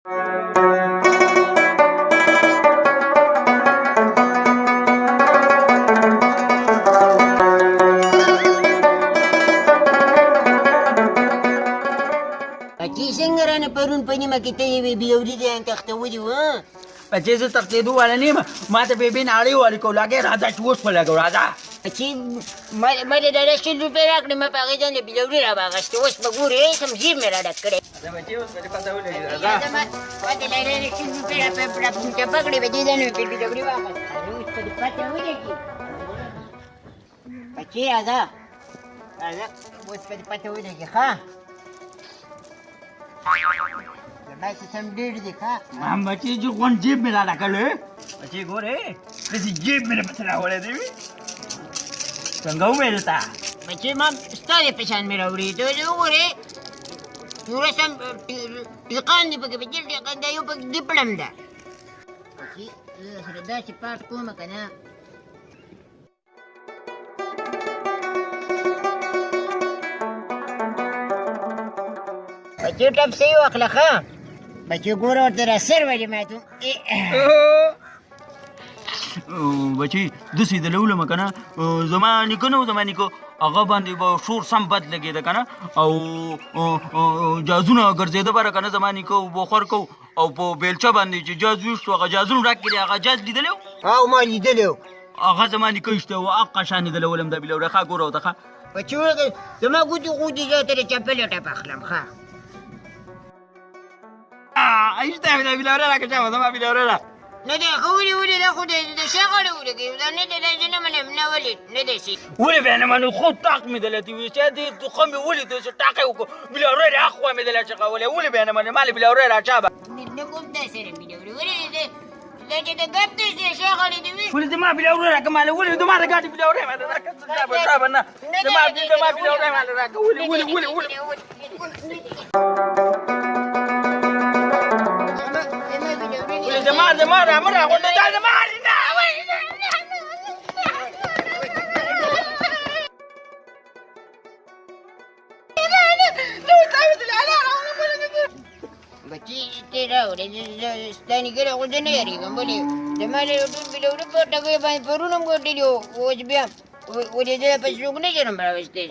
بچې څنګه رانه پرون په نیمه کې ته یې بلوري دی تختولي وه بچې زه تښتېدو والا نه یم ما ته بېبې ناړۍ والي کو لګې راځه چې اوس ولګو راځه بچې ما د ډاډه 100 روپۍ راکړې ما په هغې ځان د بلوري را واغېستې اوس به ګورې سم جیب مې را ډک کړی بچې اوس به دې پته ولګي راځه ما د ډاډه 100 روپۍ را ټپه کړې به دې ځان مې په بلوري واغېسته اوس به دې پته ولګي بچې راځه اوس به دې پته ولګي ښه زما سیسم ډېر دی ښه بچې چې غونډ جیب مې را ډکړی بچې ګورې داسې جیب مې پسې راوړی دی څنګه ومې درته بچې ما ستا د پشان مې راوړي ته وګورې پوره سم ټیقان دی پکې بچې ټیقان دا یو پکې ډپړم ده بچې زه سره داسې پاس کومه که نه بچې ټپ صحیح واخله ښه بچې ګوره ورته را سر ولې ماتو بچې داسې د لولمه که نه زما نیکه نه و زما نیکه هغه باندې به شور سم بد لګېده که نه او جازونه ګرځېده بره که نه زما نیکه بخور کو او په بیلچه باندې چې جاز ویشتو هغه جازونه ډک کړي هغه جاز لیدلی و او ما لیدلی و هغه زما نیکه ایسته و هغه شان یې د لولم دا بلوري ښه ګوره ورته ښه بچې وګورې زما ګوتې غوټې زه ته د چپلې ټپ اخلم ښه ایسته مې دا بلوري راکړه چا زما بلوري را نه دی ښه ولې دا خو د شا غاړه ولګوي دا نه دی دا زه نه منم نه ولې نه دی شي ولې بیا نه منو خو ټاق مې دلته وي چې دې تخم مې ولیدو چې ټاق یې وکړو بلوري راخوا مې دله چغولې ولې بیا نه منې ما له بلوري راچا به نه کوم دا سره بلوري ولې دا چې د ګپ دی چې شا غاړې دی وي ولې زما بلوري راکړه ماله ولې زما د ګاډي بلوري ماله راکړه چا به نه زما بلوري ماله راکړه ولې زما رامه راغونډه دا زما نه بچې ته راوړې ستا نیکه له غوښه نه یارېږم ولې زما له بلوري په ټکیو باندې پرون هم ګټلي وو اوس بیا ولې زه په څوک نه شرم راوستی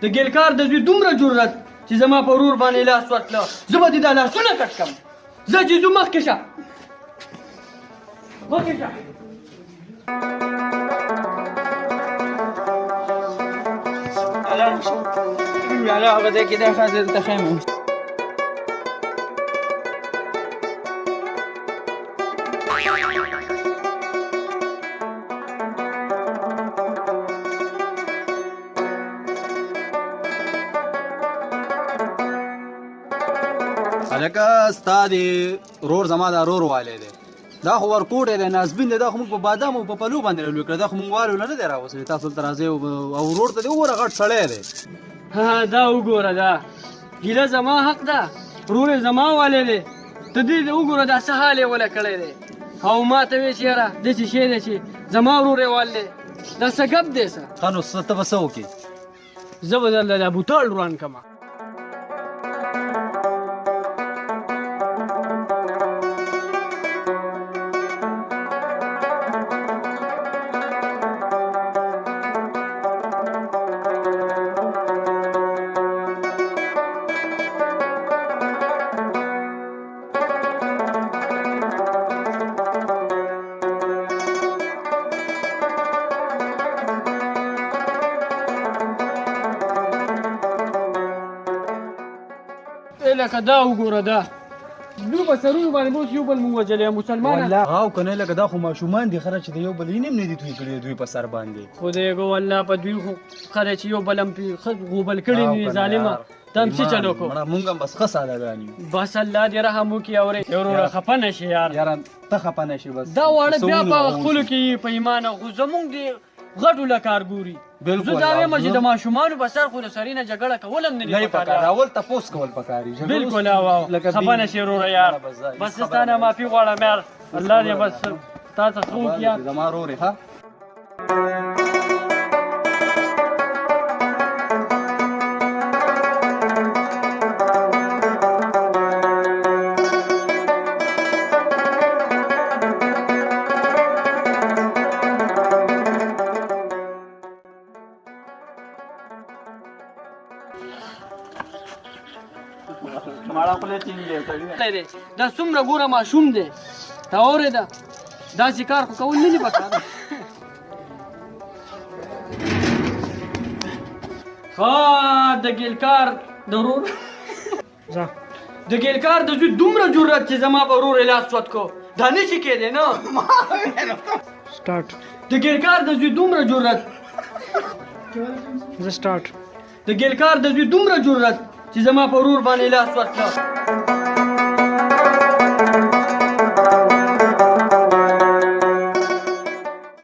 د ګلکار د دوی دومره جرأت چې زما په ورور باندې لاس ورکړه زه به دې دا لاسونه کټ کړم ځه چې ځو مخکې شه مخکې شه هغه ځای کې دی ښه زه درته ښیم هلکه ستا د رور زما دا رور والی دی دا خو ورکوټی دی نازبین دی دا خو موږ په بادام او په پلو باندې رالوی کړی دا خو موږ والو نه دی راوسلی تاسو دلته راځئ او ورور ته دې وګوره غټ سړی دی دا وګوره دا ګیله زما حق ده رور یې زما والی دی ته دې وګوره دا څه حال یې وله کړی دی او ما ته وایې چې یاره داسې شی دی چې زما ورور یې وال دی دا څه ګپ دی څه ښه نو ته به څه وکړې زه به درله دا بوتل روان کړم لکه دا وګوره دا دوی په سرونو باندې اوس یو بل مو وجلې مسلمانان والله او کنه لکه دا خو ماشومان دي خره چې د یو بل اینم نه دي توی کړی دوی په سر باندې خدای ګو والله په دوی خو خره چې یو بلم پی غوبل کړي نه ظالمه تم څه چلو کو مونږ هم بس خاصه لګانی بس الله دې رحم وکي اورې یو خپه نشي یار ته خپه نشي بس دا واړه بیا په خپل کې په ایمان خو زمونږ دی غټو لکار ګوري بالکل زه دا وایم چې د ماشومانو په سر خو د سرینه جګړه کول هم نه پکار اول تاسو کول پکاري بالکل او خپه نشي وروره یار بس ستانه معافي غواړم یار الله دې بس تا ته خو کیا زما وروره ها دا څومره ګوره ماشوم دی ته اورېده داسې کار خو کول نه دي پکار د ګیلکار د ورور د ګیلکار د زوی دومره جرأت چې زما په ورور لاس چوت کو دا نه شي کېدی نه د ګیلکار د زوی دومره جرأت د ګیلکار د زوی دومره جرأت چې زما په ورور باندې لاس ورکړه